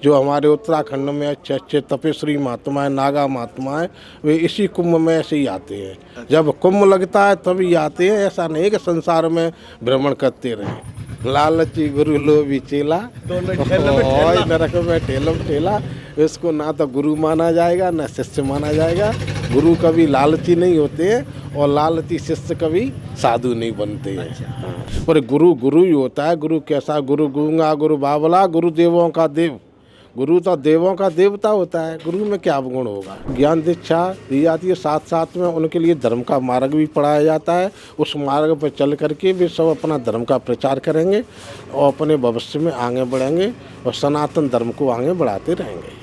जो हमारे उत्तराखंड में अच्छे अच्छे तपेश्वरी महात्मा है, नागा महात्मा है, वे इसी कुंभ में ऐसे ही आते हैं। जब कुंभ लगता है तभी आते हैं, ऐसा नहीं कि संसार में भ्रमण करते रहे। लालची गुरु लोभी चेला, और नरक में ठेलम ठेला। इसको ना तो गुरु माना जाएगा ना शिष्य माना जाएगा। गुरु कभी लालची नहीं होते हैं और लालची शिष्य कभी साधु नहीं बनते हैं। पर गुरु गुरु ही होता है। गुरु कैसा? गुरु गूंगा, गुरु बावला, गुरु देवों का देव। गुरु तो देवों का देवता होता है, गुरु में क्या गुण होगा? ज्ञान दीक्षा दी जाती है, साथ साथ में उनके लिए धर्म का मार्ग भी पढ़ाया जाता है। उस मार्ग पर चल करके भी सब अपना धर्म का प्रचार करेंगे और अपने भविष्य में आगे बढ़ेंगे और सनातन धर्म को आगे बढ़ाते रहेंगे।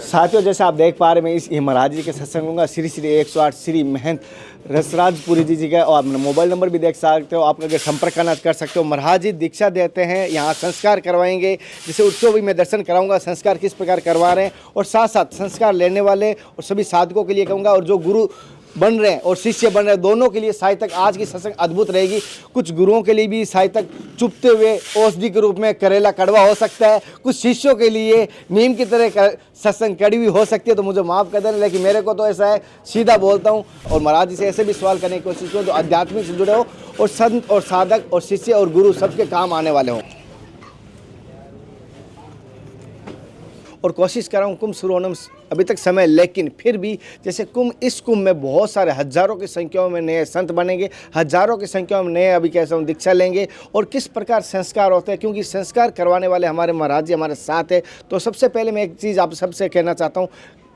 साथियों, जैसे आप देख पा रहे हैं, मैं इस महाराज जी के सत्संग का श्री श्री 108 श्री महंत रसराजपुरी जी का, और अपना मोबाइल नंबर भी देख सकते हो। आप अगर संपर्क करना कर सकते हो। महाराज जी दीक्षा देते हैं, यहाँ संस्कार करवाएंगे। जैसे उत्सव भी मैं दर्शन कराऊंगा, संस्कार किस प्रकार करवा रहे हैं, और साथ साथ संस्कार लेने वाले और सभी साधकों के लिए कहूँगा, और जो गुरु बन रहे हैं और शिष्य बन रहे हैं, दोनों के लिए साहित्यक आज की सत्संग अद्भुत रहेगी। कुछ गुरुओं के लिए भी साहित्यक चुपते हुए औषधि के रूप में करेला कड़वा हो सकता है, कुछ शिष्यों के लिए नीम की तरह सत्संग कड़ी हुई हो सकती है। तो मुझे माफ़ कर देना, लेकिन मेरे को तो ऐसा है, सीधा बोलता हूँ। और महाराज जी से ऐसे भी सवाल करने की कोशिश करो जो आध्यात्मिक से जुड़े हो और संत और साधक और शिष्य और गुरु सबके काम आने वाले हों। और कोशिश कर रहा हूँ, कुंभ शुरू होने में अभी तक समय, लेकिन फिर भी जैसे इस कुंभ में बहुत सारे हजारों की संख्या में नए संत बनेंगे, हजारों की संख्या में नए अभी कैसे हम दीक्षा लेंगे, और किस प्रकार संस्कार होते हैं, क्योंकि संस्कार करवाने वाले हमारे महाराज जी हमारे साथ है। तो सबसे पहले मैं एक चीज़ आप सबसे कहना चाहता हूँ,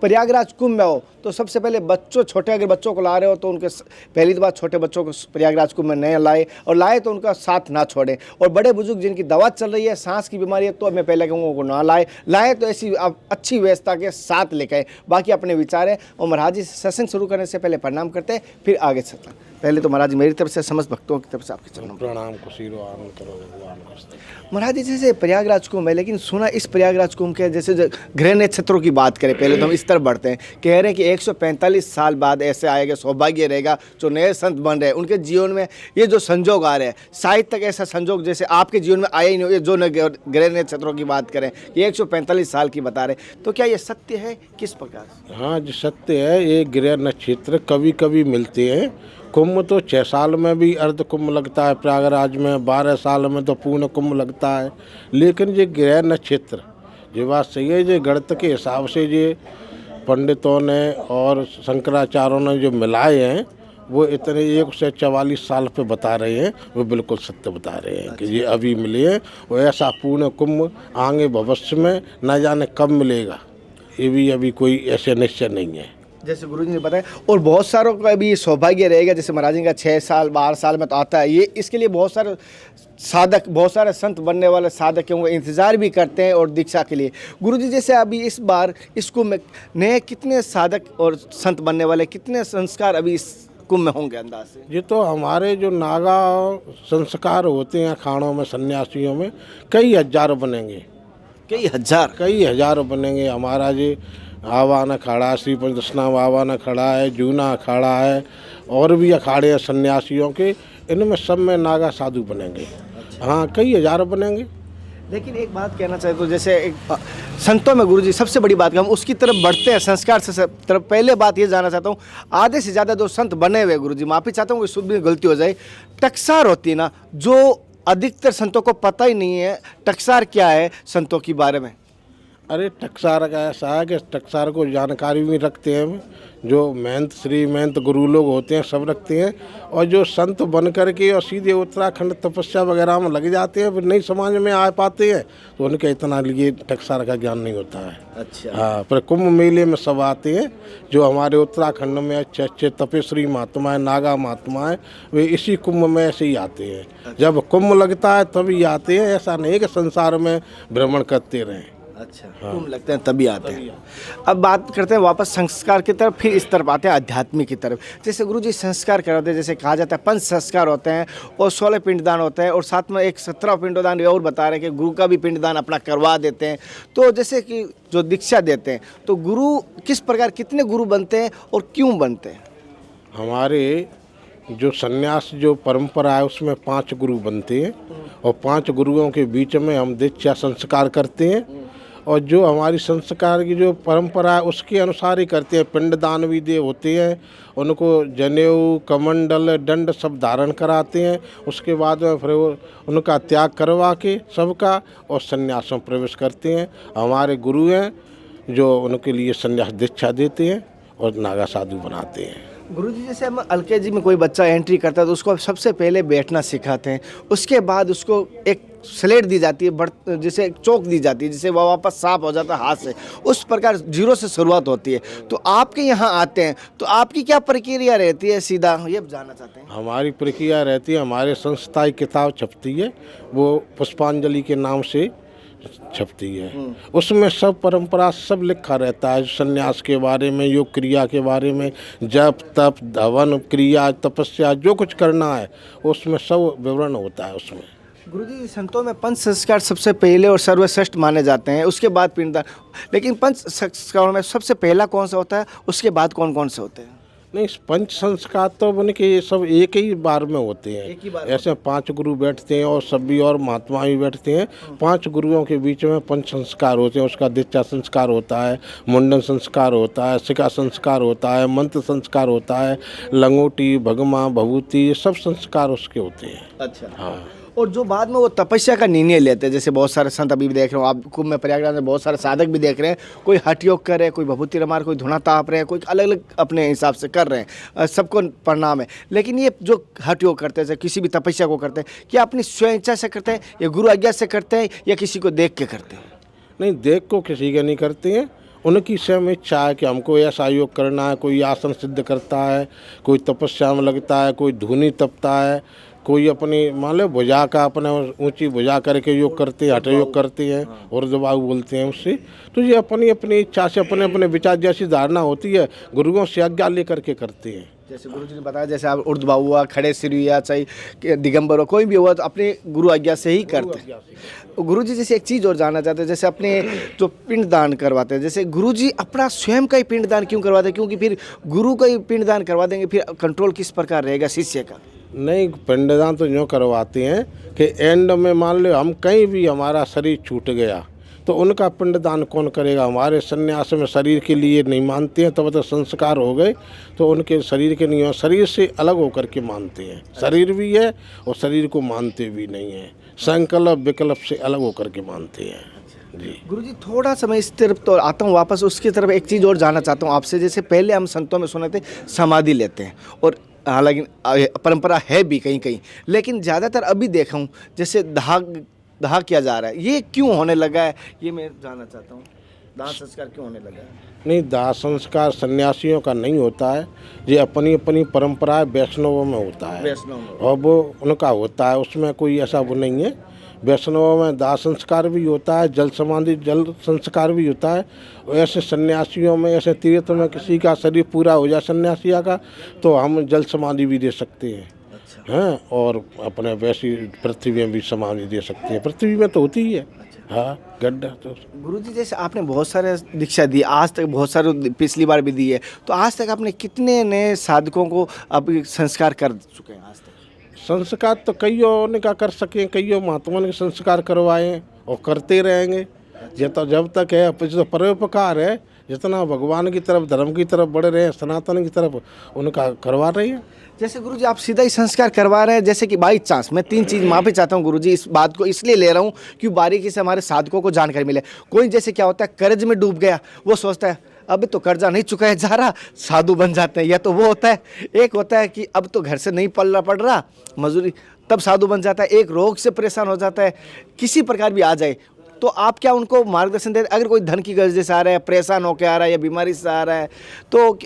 प्रयागराज कुंभ में हो तो सबसे पहले बच्चों, छोटे अगर बच्चों को ला रहे हो तो उनके पहली बात छोटे बच्चों को प्रयागराज कुंभ में नहीं लाए, और लाए तो उनका साथ ना छोड़ें। और बड़े बुजुर्ग जिनकी दवा चल रही है, सांस की बीमारी है, तो मैं पहले कहूँगा उनको ना लाए तो ऐसी अच्छी व्यवस्था के साथ लेकर आए। बाकी अपने विचार है। और महाराज जी सत्संग शुरू करने से पहले प्रणाम करते हैं, फिर आगे चलते हैं। पहले तो महाराज जी मेरी तरफ से समस्त भक्तों की तरफ से आपके चरणों में प्रणाम को सिरो आनंद करो भगवान। महाराज जी जैसे प्रयागराज कुंभ है, लेकिन सुना इस प्रयागराज कुंभ के जैसे ग्रह नक्षत्रों की बात करें, पहले तो हम इस तरफ बढ़ते हैं। कह रहे हैं कि 145 साल बाद ऐसे आएगा, सौभाग्य रहेगा, जो नए संत बन रहे हैं उनके जीवन में ये जो संजोग आ रहे हैं, शायद तक ऐसा संजोग जैसे आपके जीवन में आया ही नहीं। जो ग्रह नक्षत्रों की बात करें, ये 145 साल की बता रहे, तो क्या ये सत्य है? किस प्रकार? हाँ जी, सत्य है। ये ग्रह नक्षत्र कभी कभी मिलते हैं। कुंभ तो 6 साल में भी अर्ध कुंभ लगता है, प्रयागराज में 12 साल में तो पूर्ण कुंभ लगता है। लेकिन ये ग्रह नक्षत्र, ये बात सही है, ये गणित के हिसाब से ये पंडितों ने और शंकराचार्यों ने जो मिलाए हैं, वो इतने 144 साल पे बता रहे हैं, वो बिल्कुल सत्य बता रहे हैं कि ये अभी मिले हैं। और ऐसा पूर्ण कुंभ आगे भविष्य में न जाने कब मिलेगा, ये भी अभी कोई ऐसे निश्चय नहीं है। जैसे गुरुजी ने बताया, और बहुत सारों का भी सौभाग्य रहेगा। जैसे महाराज जी का 6 साल 12 साल में तो आता है, ये इसके लिए बहुत सारे साधक, बहुत सारे संत बनने वाले साधक होंगे, इंतज़ार भी करते हैं और दीक्षा के लिए। गुरुजी जैसे अभी इस बार इस कुंभ में नए कितने साधक और संत बनने वाले, कितने संस्कार अभी इस कुंभ में होंगे अंदाज से? ये तो हमारे जो नागा संस्कार होते हैं अखाड़ों में, सन्यासियों में कई हजार बनेंगे। कई हजार बनेंगे। हमारा जी आवान अखाड़ा, श्री पंचनाम आवान अखाड़ा है, जूना अखाड़ा है, और भी अखाड़े हैं सन्यासियों के, इनमें सब में नागा साधु बनेंगे। हाँ, कई हजार बनेंगे। लेकिन एक बात कहना चाहते तो जैसे एक संतों में गुरुजी सबसे बड़ी बात, हम उसकी तरफ बढ़ते हैं, संस्कार से तरफ। पहले बात ये जानना चाहता हूँ, आधे से ज़्यादा जो संत बने हुए, गुरुजी माफ़ी चाहता हूँ, कोई शुद्ध भी गलती हो जाए, टकसार होती है ना, जो अधिकतर संतों को पता ही नहीं है। टकसार क्या है संतों के बारे में? अरे टकसार का ऐसा है कि टकसार को जानकारी भी रखते हैं, जो महंत श्री महंत गुरु लोग होते हैं सब रखते हैं। और जो संत बन कर के और सीधे उत्तराखंड तपस्या वगैरह में लग जाते हैं, फिर नहीं समाज में आ पाते हैं, तो उनके इतना लिए टकसार का ज्ञान नहीं होता है। अच्छा। हाँ, पर कुंभ मेले में सब आते हैं। जो हमारे उत्तराखंड में अच्छे अच्छे तपेश्वरी महात्मा है, नागा महात्मा है, वे इसी कुंभ में ऐसे ही आते हैं। जब कुंभ लगता है तभी आते हैं, ऐसा नहीं कि संसार में भ्रमण करते रहें। अच्छा, कुंभ लगते हैं तभी आते हैं। अब बात करते हैं वापस संस्कार की तरफ, फिर इस तरफ आते हैं आध्यात्मिक की तरफ। जैसे गुरुजी संस्कार कराते हैं, जैसे कहा जाता है 5 संस्कार होते हैं और 16 पिंडदान होते हैं और साथ में एक 17 पिंडदान और बता रहे हैं कि गुरु का भी पिंडदान अपना करवा देते हैं। तो जैसे कि जो दीक्षा देते हैं तो गुरु किस प्रकार, कितने गुरु बनते हैं और क्यों बनते हैं? हमारे जो सन्यास जो परंपरा है उसमें 5 गुरु बनते हैं और 5 गुरुओं के बीच में हम दीक्षा संस्कार करते हैं और जो हमारी संस्कार की जो परंपरा है उसके अनुसार ही करते हैं। पिंडदान भी दे होते हैं, उनको जनेऊ कमंडल दंड सब धारण कराते हैं, उसके बाद में फिर उनका त्याग करवा के सबका और संन्यास में प्रवेश करते हैं। हमारे गुरु हैं जो उनके लिए संन्यास दीक्षा देते हैं और नागा साधु बनाते हैं। गुरुजी जैसे हम एलकेजी में कोई बच्चा एंट्री करता है तो उसको सबसे पहले बैठना सिखाते हैं, उसके बाद उसको एक स्लेट दी जाती है, जिसे एक चौक दी जाती है, जिसे वह वापस साफ हो जाता है हाथ से। उस प्रकार 0 से शुरुआत होती है। तो आपके यहाँ आते हैं तो आपकी क्या प्रक्रिया रहती है, सीधा ये जानना चाहते हैं? हमारी प्रक्रिया रहती है, हमारे संस्था की किताब छपती है, वो पुष्पांजलि के नाम से छपती है। उसमें सब परंपरा सब लिखा रहता है, संन्यास के बारे में, योग क्रिया के बारे में, जप तप हवन क्रिया तपस्या जो कुछ करना है उसमें सब विवरण होता है उसमें। गुरुजी संतों में 5 संस्कार सबसे पहले और सर्वश्रेष्ठ माने जाते हैं, उसके बाद पिंडदान। लेकिन 5 संस्कारों में सबसे पहला कौन सा होता है, उसके बाद कौन कौन से होते हैं? नहीं, 5 संस्कार तो उनके ये सब एक ही बार में होते हैं। एक ही बार ऐसे 5 गुरु बैठते हैं और सभी और महात्मा भी बैठते हैं। 5 गुरुओं के बीच में 5 संस्कार होते हैं। उसका दीक्षा संस्कार होता है, मुंडन संस्कार होता है, शिखा संस्कार होता है, मंत्र संस्कार होता है, लंगोटी भगमा भभूति, ये सब संस्कार उसके होते हैं। अच्छा, हाँ। और जो बाद में वो तपस्या का निर्णय लेते हैं, जैसे बहुत सारे संत अभी भी देख रहे हो आप कुंभ में, प्रयागराज में बहुत सारे साधक भी देख रहे हैं, कोई हठ योग कर रहे हैं, कोई भभूति रमार, कोई धुना ताप रहे हैं, कोई अलग अलग अपने हिसाब से कर रहे हैं, सबको प्रणाम है। लेकिन ये जो हठ योग करते हैं, किसी भी तपस्या को करते हैं, क्या अपनी स्वयं इच्छा से करते हैं या गुरु आज्ञा से करते हैं या किसी को देख के करते हैं? नहीं, देख को किसी के नहीं करते हैं, उनकी स्वयं इच्छा है कि हमको ऐसा योग करना है। कोई आसन सिद्ध करता है, कोई तपस्या में लगता है, कोई धुनी तपता है, कोई अपनी मान लो भुजा का अपने ऊंची भुजा करके योग करते हैं, हठ योग करते हैं, उर्ध्वबाहु बोलते हैं उससे। तो ये अपनी अपनी इच्छा से अपने अपने विचार जैसी धारणा होती है, गुरुओं से आज्ञा लेकर के करते हैं। जैसे गुरुजी ने बताया, जैसे आप उर्ध्वबाहु हुआ, खड़े सिर हुआ, चाहे दिगंबर हो, कोई भी हुआ, तो अपने गुरु आज्ञा से ही करते हैं। गुरुजी जैसे एक चीज़ और जानना चाहते हैं, जैसे अपने जो पिंडदान करवाते हैं, जैसे गुरुजी अपना स्वयं का ही पिंडदान क्यों करवाते हैं? क्योंकि फिर गुरु का ही पिंडदान करवा देंगे, फिर कंट्रोल किस प्रकार रहेगा शिष्य का? नहीं, पिंडदान तो यूँ करवाते हैं कि एंड में मान लो हम कहीं भी हमारा शरीर छूट गया तो उनका पिंडदान कौन करेगा? हमारे सन्यास में शरीर के लिए नहीं मानते हैं, तब तो संस्कार हो गए तो उनके शरीर के नहीं, शरीर से अलग होकर के मानते हैं। शरीर भी है और शरीर को मानते भी नहीं हैं, संकल्प विकल्प से अलग होकर के मानते हैं। जी गुरुजी, थोड़ा समय इस तरफ तो आता हूँ वापस, उसकी तरफ एक चीज़ और जानना चाहता हूँ आपसे। जैसे पहले हम संतों में सुने थे समाधि लेते हैं, और हालांकि परंपरा है भी कहीं कहीं, लेकिन ज़्यादातर अभी देखा हूँ जैसे दाह किया जा रहा है। ये क्यों होने लगा है, ये मैं जानना चाहता हूँ। दाह संस्कार क्यों होने लगा है? नहीं, दाह संस्कार सन्यासियों का नहीं होता है, ये अपनी अपनी परंपरा वैष्णवों में होता है, और वो उनका होता है, उसमें कोई ऐसा वो नहीं है। वैष्णवों में दाह संस्कार भी होता है, जल समाधि जल संस्कार भी होता है। ऐसे सन्यासियों में, ऐसे तीर्थ में किसी का शरीर पूरा हो जाए सन्यासिया का तो हम जल समाधि भी दे सकते हैं। हैं, और अपने वैसी पृथ्वी में भी समाधि दे सकते हैं, पृथ्वी में तो होती ही है। हाँ, गड्ढा तो। गुरुजी जैसे आपने बहुत सारे दीक्षा दी, आज तक बहुत सारे, पिछली बार भी दी है, तो आज तक आपने कितने नए साधकों को आप संस्कार कर चुके हैं आज तक? संस्कार तो कईयों ने का कर सके, कईयों महात्मा ने संस्कार करवाए और करते रहेंगे। ये तो जब तक है, जो परोपकार है, जितना भगवान की तरफ धर्म की तरफ बढ़ रहे हैं, सनातन की तरफ, उनका करवा रही है। जैसे गुरुजी आप सीधा ही संस्कार करवा रहे हैं, जैसे कि बाई चांस मैं 3 चीज़ माफ़ी चाहता हूँ गुरुजी, इस बात को इसलिए ले रहा हूँ कि बारीकी से हमारे साधकों को जानकारी मिले। कोई जैसे क्या होता है, कर्ज में डूब गया, वो सोचता है अब तो कर्जा नहीं चुकाया जा रहा, साधु बन जाते हैं, या तो वो होता है। एक होता है कि अब तो घर से नहीं पलना पड़ रहा, मजदूरी, तब साधु बन जाता है। एक रोग से परेशान हो जाता है, किसी प्रकार भी आ जाए, तो आप क्या उनको मार्गदर्शन देते? अगर कोई धन की गर्ज से आ रहा है, परेशान होकर आ रहा है, या बीमारी से आ रहा है, तो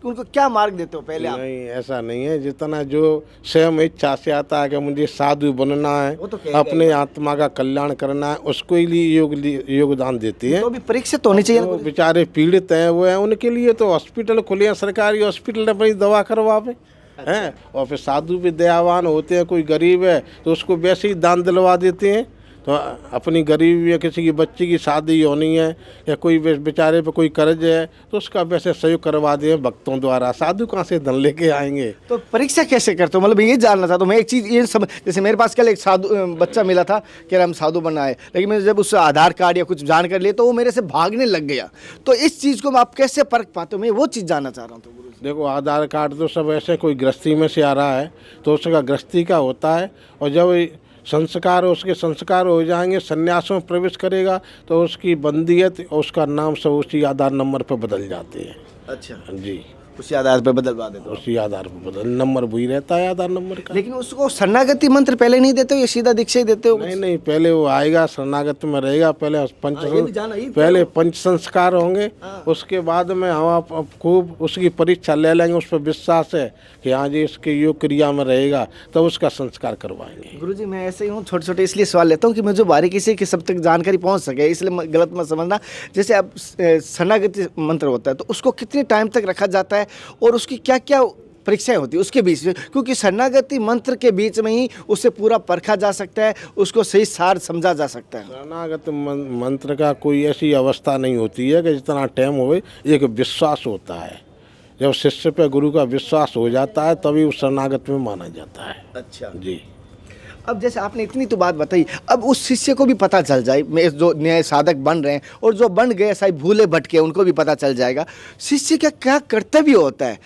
उनको क्या मार्ग देते हो पहले आप? नहीं, ऐसा नहीं है। जितना जो स्वयं इच्छा से आता है कि मुझे साधु बनना है, वो तो कहेगा अपने आत्मा का कल्याण करना है, उसको ही लिए योगदान देते हैं। तो भी परीक्षा तो होनी चाहिए ना जो गुरुजी। बेचारे पीड़ित हैं वो हैं, उनके लिए तो हॉस्पिटल खुले हैं, सरकारी हॉस्पिटल में अपनी दवा करवावे हैं। और फिर साधु भी दयावान होते हैं, कोई गरीब है तो उसको वैसे ही दान दिलवा देते हैं। तो अपनी गरीब या किसी की बच्ची की शादी होनी है या कोई बेचारे पे कोई कर्ज है तो उसका वैसे सहयोग करवा दें भक्तों द्वारा। साधु कहाँ से धन लेके आएंगे? तो परीक्षा कैसे करते हो? मतलब ये जानना चाहता हूँ मैं एक चीज़ ये समझ, जैसे मेरे पास कल एक साधु बच्चा मिला था कि हम साधु बनना है, लेकिन मैंने जब उससे आधार कार्ड या कुछ जानकारी लिए तो वो मेरे से भागने लग गया। तो इस चीज़ को आप कैसे परख पाते हो? मैं वो चीज़ जानना चाह रहा हूँ। तो गुरु जी देखो, आधार कार्ड तो सब ऐसे कोई गृहस्थी में से आ रहा है तो उसका गृहस्थी का होता है, और जब संस्कार उसके संस्कार हो जाएंगे, संन्यास में प्रवेश करेगा तो उसकी बंदियत और उसका नाम सब उसी आधार नंबर पर बदल जाते हैं। अच्छा, जी, उसी आधार पर बदलवा देते हो। उसी आधार पर बदल नंबर वही रहता है आधार नंबर का। लेकिन उसको शरणागति मंत्र पहले नहीं देते हो या सीधा दीक्षा ही देते हो? नहीं नहीं, पहले वो आएगा शरणागत में रहेगा, पहले ये भी जाना ही पहले पंच संस्कार होंगे, उसके बाद में हम आप खूब उसकी परीक्षा ले लेंगे, उस पर विश्वास है कि हाँ जी इसके योग क्रिया में रहेगा तो उसका संस्कार करवाएंगे। गुरुजी मैं ऐसे ही हूँ, छोटे छोटे इसलिए सवाल लेता हूँ कि मुझे बारीकी से कि सब तक जानकारी पहुँच सके, इसलिए गलत मत समझना। जैसे अब शरणागति मंत्र होता है तो उसको कितने टाइम तक रखा जाता है और उसकी क्या क्या परीक्षाएं होती है उसके बीच में? क्योंकि शरणागति मंत्र के बीच में ही उससे पूरा परखा जा सकता है, उसको सही सार समझा जा सकता है। शरणागत मंत्र का कोई ऐसी अवस्था नहीं होती है कि जितना टाइम हो, एक विश्वास होता है। जब शिष्य पे गुरु का विश्वास हो जाता है तभी उस शरणागत में माना जाता है। अच्छा जी। अब जैसे आपने इतनी तो बात बताई, अब उस शिष्य को भी पता चल जाए, मैं जो नए साधक बन रहे हैं और जो बन गए शायद भूले भटके उनको भी पता चल जाएगा शिष्य का क्या कर्तव्य होता है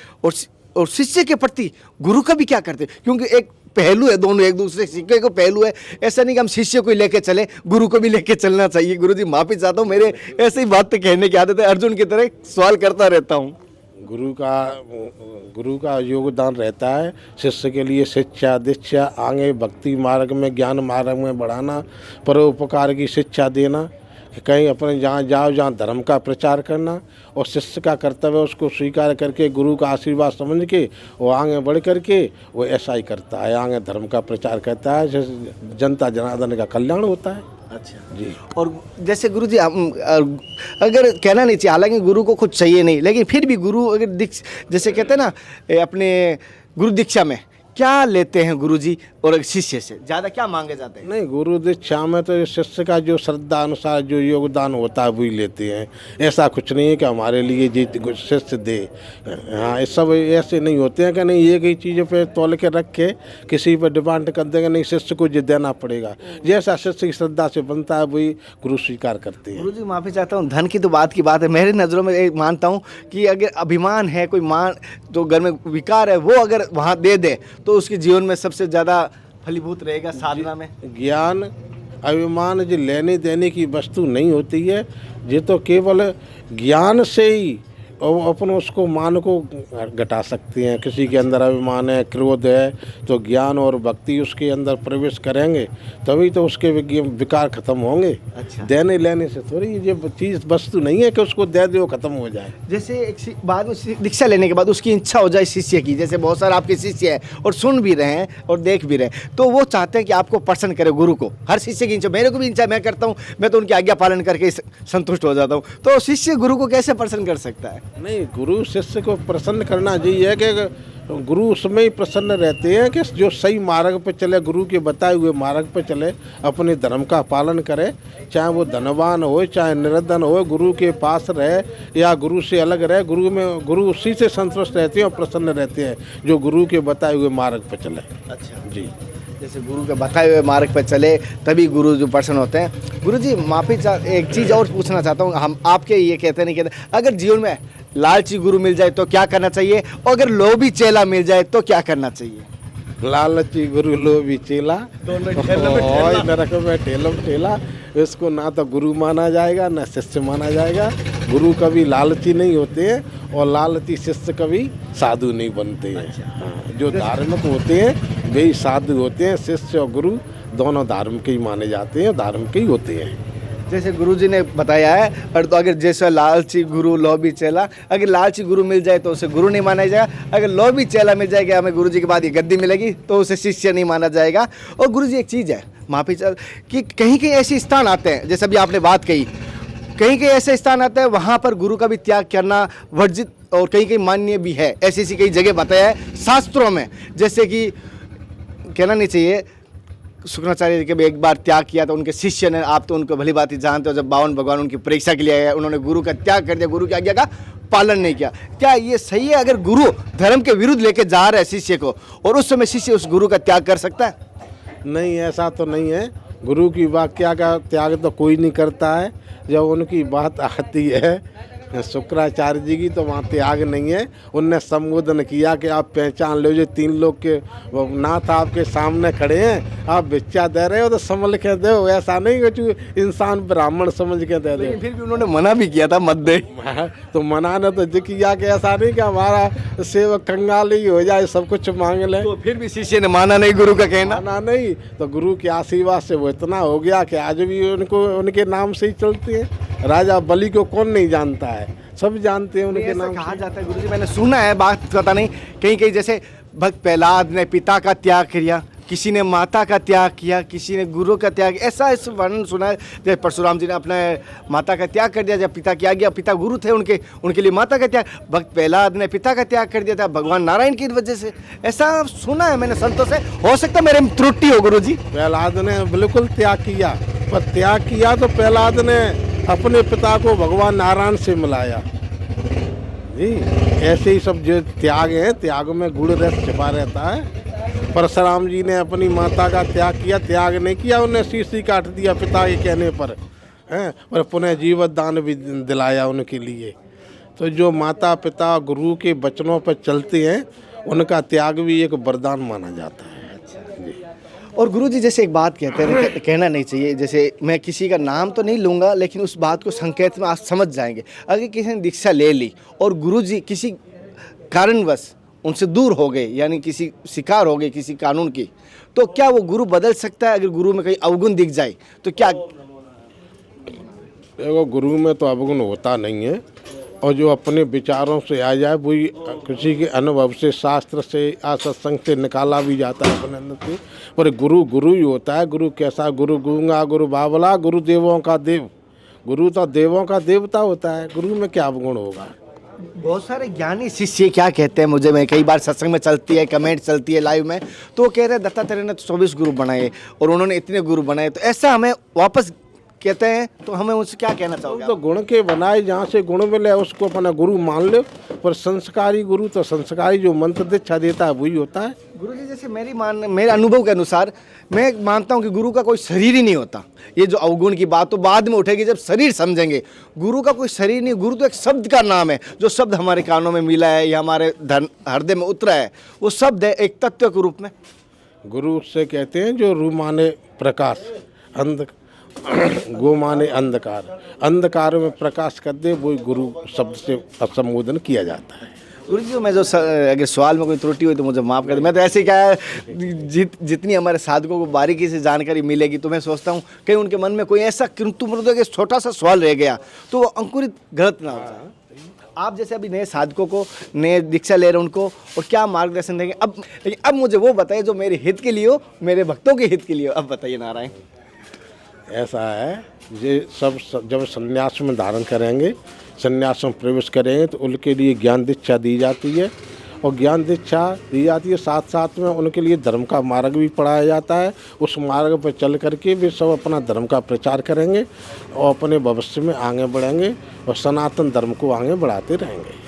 और शिष्य के प्रति गुरु का भी क्या कर्तव्य, क्योंकि एक पहलू है, दोनों एक दूसरे सिक्के को पहलू है। ऐसा नहीं कि हम शिष्य को ही लेके चले, गुरु को भी लेके चलना चाहिए। गुरुजी माफी चाहता हूँ, मेरे ऐसे ही बात कहने की आदत है, अर्जुन की तरह सवाल करता रहता हूँ। गुरु का योगदान रहता है शिष्य के लिए शिक्षा दीक्षा, आगे भक्ति मार्ग में ज्ञान मार्ग में बढ़ाना, परोपकार की शिक्षा देना, कहीं अपने जहाँ जाओ जहाँ धर्म का प्रचार करना, और शिष्य का कर्तव्य उसको स्वीकार करके गुरु का आशीर्वाद समझ के वो आगे बढ़ करके वो ऐसा ही करता है, आगे धर्म का प्रचार करता है, जनता जनार्दन का कल्याण होता है। अच्छा जी। और जैसे गुरु जी अगर कहना नहीं चाहिए, हालांकि गुरु को कुछ चाहिए नहीं, लेकिन फिर भी गुरु अगर जैसे कहते हैं ना अपने गुरु दीक्षा में क्या लेते हैं गुरुजी और शिष्य से ज़्यादा क्या मांगे जाते हैं? नहीं, गुरु दीक्षा में तो शिष्य का जो श्रद्धा अनुसार जो योगदान होता है वही लेते हैं। ऐसा कुछ नहीं है कि हमारे लिए जी शिष्य दे। हाँ, ये सब ऐसे नहीं होते हैं कि नहीं एक ही चीज़ों पे तौल के रख के किसी पर डिमांड कर देंगे, नहीं शिष्य को जो देना पड़ेगा। जैसा शिष्य की श्रद्धा से बनता है वही गुरु स्वीकार करते हैं। गुरुजी माफ़ी चाहता हूँ, धन की तो बात की बात है, मेरे नज़रों में एक मानता हूँ कि अगर अभिमान है, कोई मान जो घर में विकार है, वो अगर वहाँ दे दे तो उसके जीवन में सबसे ज़्यादा फलीभूत रहेगा साधना में। ज्ञान अभिमान जो लेने देने की वस्तु नहीं होती है, ये तो केवल ज्ञान से ही और अपन उसको मान को घटा सकते हैं। किसी के अंदर अभिमान है, क्रोध है, तो ज्ञान और भक्ति उसके अंदर प्रवेश करेंगे तभी तो उसके विकार खत्म होंगे। अच्छा। देने लेने से थोड़ी ये चीज़ वस्तु नहीं है कि उसको दे दे वो खत्म हो जाए। जैसे एक बाद में दीक्षा लेने के बाद उसकी इच्छा हो जाए शिष्य की, जैसे बहुत सारे आपके शिष्य हैं और सुन भी रहे हैं और देख भी रहे हैं, तो वो चाहते हैं कि आपको प्रसन्न करे गुरु को। हर शिष्य की इच्छा, मेरे को भी इच्छा, मैं करता हूँ, मैं तो उनकी आज्ञा पालन करके संतुष्ट हो जाता हूँ। तो शिष्य गुरु को कैसे प्रसन्न कर सकता है? नहीं, गुरु शिष्य को प्रसन्न करना चाहिए कि गुरु उसमें ही प्रसन्न रहते हैं कि जो सही मार्ग पर चले, गुरु के बताए हुए मार्ग पर चले, अपने धर्म का पालन करे, चाहे वो धनवान हो चाहे निर्धन हो, गुरु के पास रहे या गुरु से अलग रहे, गुरु उसी से संतुष्ट रहते हैं और प्रसन्न रहते हैं जो गुरु के बताए हुए मार्ग पर चले। अच्छा जी। जैसे गुरु के बताए हुए मार्ग पर चले तभी गुरु जो प्रसन्न होते हैं। गुरु जी माफ़ी एक चीज़ और पूछना चाहता हूँ, हम आपके ये कहते नहीं कहते, अगर जीवन में लालची गुरु मिल जाए तो क्या करना चाहिए, और अगर लोभी चेला मिल जाए तो क्या करना चाहिए? लालची गुरु लोभी चेला, और नरक में ठेलम ठेला, इसको ना तो गुरु माना जाएगा ना शिष्य माना जाएगा। गुरु कभी लालची नहीं होते हैं और लालची शिष्य कभी साधु नहीं बनते हैं। हाँ, जो धार्मिक होते हैं वे ही साधु होते हैं। शिष्य और गुरु दोनों धार्मिक ही माने जाते हैं, धार्मिक ही होते हैं। जैसे गुरुजी ने बताया है, और तो अगर जैसा लालची गुरु लोभी चेला, अगर लालची गुरु मिल जाए तो उसे गुरु नहीं माना जाएगा, अगर लोभी चेला मिल जाएगा हमें गुरुजी के बाद ये गद्दी मिलेगी तो उसे शिष्य नहीं माना जाएगा। और गुरुजी एक चीज़ है माफी चल कि कहीं कहीं ऐसे स्थान आते हैं, जैसे अभी आपने बात कही, कहीं कहीं ऐसे स्थान आते हैं वहाँ पर गुरु का भी त्याग करना वर्जित और कहीं कहीं मान्य भी है। ऐसी ऐसी कई जगह बताया है शास्त्रों में, जैसे कि कहना नहीं चाहिए, शुक्राचार्य जी के भी एक बार त्याग किया था उनके शिष्य ने, आप तो उनको भली बात ही जानते हो, जब 52 भगवान उनकी परीक्षा के लिए आए, उन्होंने गुरु का त्याग कर दिया, गुरु की आज्ञा का पालन नहीं किया। क्या ये सही है? अगर गुरु धर्म के विरुद्ध लेके जा रहा है शिष्य को और उस समय शिष्य उस गुरु का त्याग कर सकता है? नहीं, ऐसा तो नहीं है। गुरु की वाक्या का त्याग तो कोई नहीं करता है। जब उनकी बात आती है शुक्राचार्य जी की, तो वहाँ त्याग नहीं है। उनने संबोधन किया कि आप पहचान लो, जो 3 लोग के नाथ आपके सामने खड़े हैं, आप भिक्षा दे रहे हो तो संभल के दो, ऐसा नहीं कि इंसान ब्राह्मण समझ के दे दे। फिर भी उन्होंने मना भी किया था मत दे। तो मना ने तो जो किया कि ऐसा नहीं कि हमारा सेवक कंगाल ही हो जाए, सब कुछ मांग ले। तो फिर भी शिष्य ने माना नहीं गुरु का कहना? माना नहीं, तो गुरु के आशीर्वाद से वो इतना हो गया कि आज भी उनको उनके नाम से ही चलती है। राजा बलि को कौन नहीं जानता है, सब जानते हैं उनके नाम। कहा जाता है गुरुजी, मैंने सुना है, बात पता नहीं, कहीं कहीं जैसे भक्त प्रहलाद ने पिता का त्याग किया, किसी ने माता का त्याग किया, किसी ने गुरु का त्याग, ऐसा इस वर्णन सुना है। जैसे परशुराम जी ने अपने माता का त्याग कर दिया, जब पिता की आज्ञा, पिता गुरु थे उनके लिए माता का त्याग। भक्त प्रहलाद ने पिता का त्याग कर दिया था भगवान नारायण की वजह से, ऐसा सुना है मैंने संतों से। हो सकता है मेरे में त्रुटि हो गुरुजी। प्रहलाद ने बिल्कुल त्याग किया, पर त्याग किया तो प्रहलाद ने अपने पिता को भगवान नारायण से मिलाया जी। ऐसे ही सब जो त्याग है, त्याग में गुण रस छिपा रहता है। परशुराम जी ने अपनी माता का त्याग किया, त्याग नहीं किया, उन्हें शीश ही काट दिया पिता के कहने पर, हैं, पर पुनः जीवन दान भी दिलाया उनके लिए। तो जो माता पिता गुरु के वचनों पर चलते हैं, उनका त्याग भी एक वरदान माना जाता है। और गुरुजी जैसे एक बात कहते हैं, कहना नहीं चाहिए, जैसे मैं किसी का नाम तो नहीं लूँगा, लेकिन उस बात को संकेत में आप समझ जाएंगे। अगर किसी ने दीक्षा ले ली और गुरुजी किसी कारणवश उनसे दूर हो गए, यानी किसी शिकार हो गए किसी कानून की, तो क्या वो गुरु बदल सकता है? अगर गुरु में कहीं अवगुण दिख जाए तो क्या? देखो, गुरु में तो अवगुण होता नहीं है, और जो अपने विचारों से आ जाए वही किसी के अनुभव से, शास्त्र से या सत्संग से निकाला भी जाता है अपने अंदर से। पर गुरु गुरु ही होता है। गुरु कैसा? गुरु गूंगा, गुरु बावला, गुरु देवों का देव। गुरु तो देवों का देवता होता है, गुरु में क्या अवगुण होगा? बहुत सारे ज्ञानी शिष्य क्या कहते हैं मुझे, मैं कई बार सत्संग में चलती है, कमेंट चलती है लाइव में, तो वो कह रहे हैं दत्तात्रेय ने तो 24 गुरु बनाए और उन्होंने इतने गुरु बनाए, तो ऐसा हमें वापस कहते हैं, तो हमें उससे क्या कहना चाहोगे? तो गुण के बनाए, जहाँ से गुण मिले उसको अपना गुरु मान लो। पर संस्कारी गुरु तो संस्कारी जो मंत्र दीक्षा देता है वही होता है। गुरुजी जैसे मेरे अनुभव के अनुसार मैं मानता हूँ कि गुरु का कोई शरीर ही नहीं होता। ये जो अवगुण की बात तो बाद में उठेगी जब शरीर समझेंगे। गुरु का कोई शरीर नहीं, गुरु तो एक शब्द का नाम है, जो शब्द हमारे कानों में मिला है या हमारे हृदय में उतरा है, वो शब्द है एक तत्व के रूप में। गुरु उससे कहते हैं जो रू माने प्रकाश, गो माने अंधकार, अंधकार में प्रकाश कर दे, वही गुरु शब्द से संबोधन किया जाता है। गुरु जी, मैं जो अगर सवाल में कोई त्रुटि हुई तो मुझे माफ़ कर दे। मैं तो ऐसे क्या है, जितनी हमारे साधकों को बारीकी से जानकारी मिलेगी तो मैं सोचता हूँ कहीं उनके मन में कोई ऐसा किंतु मृदु छोटा सा सवाल रह गया तो वो अंकुरित गलत ना हो जाए। आप जैसे अभी नए साधकों को, नए दीक्षा ले रहे हैं उनको, और क्या मार्गदर्शन देंगे? अब मुझे वो बताइए जो मेरे हित के लिए हो, मेरे भक्तों के हित के लिए हो। अब बताइए नारायण। ऐसा है, ये सब जब संन्यास में धारण करेंगे, संन्यास में प्रवेश करेंगे, तो उनके लिए ज्ञान दीक्षा दी जाती है, और ज्ञान दीक्षा दी जाती है, साथ साथ में उनके लिए धर्म का मार्ग भी पढ़ाया जाता है। उस मार्ग पर चल करके वे सब अपना धर्म का प्रचार करेंगे और अपने भविष्य में आगे बढ़ेंगे और सनातन धर्म को आगे बढ़ाते रहेंगे।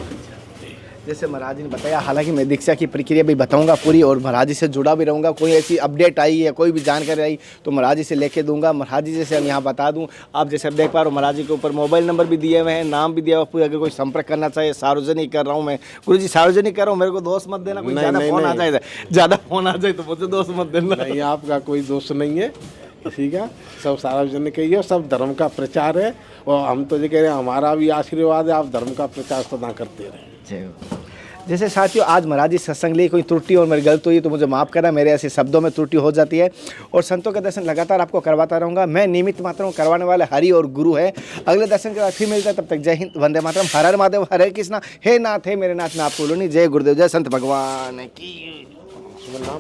जैसे महाराज जी ने बताया, हालांकि मैं दीक्षा की प्रक्रिया भी बताऊंगा पूरी, और महाराज जी से जुड़ा भी रहूंगा। कोई ऐसी अपडेट आई या कोई भी जानकारी आई तो महाराज जी से लेके दूंगा। महाराज जी जैसे हम यहाँ बता दूं, आप जैसे देख पा रहे हो महाराज जी के ऊपर मोबाइल नंबर भी दिए हुए हैं, नाम भी दिया हुआ है। अगर कोई संपर्क करना चाहे, सार्वजनिक कर रहा हूँ मैं। गुरुजी सार्वजनिक कर रहा हूँ, मेरे को दोष मत देना। कोई ज़्यादा फोन आ जाए, ज़्यादा फोन आ जाए तो मुझे दोष मत देना। नहीं, आपका कोई दोष नहीं है किसी का, सब सार्वजनिक ही है, सब धर्म का प्रचार है। और हम तो ये कह रहे हैं, हमारा भी आशीर्वाद है, आप धर्म का प्रचार सदा करते रहें। जैसे साथियों आज महाराज जी सत्संग लिए कोई त्रुटि और मेरी गलती हुई तो मुझे माफ़ करना, मेरे ऐसे शब्दों में त्रुटि हो जाती है। और संतों के दर्शन लगातार आपको करवाता रहूँगा। मैं निमित्त मात्र हूँ, करवाने वाले हरि और गुरु है। अगले दर्शन के बाद फिर मिलता है, तब तक जय हिंद, वंदे मातरम, हर हर महादेव, हरे कृष्णा। हे नाथ, हे मेरे नाथ, मैं आपको बोलूँ नहीं। जय गुरुदेव, जय संत भगवान की।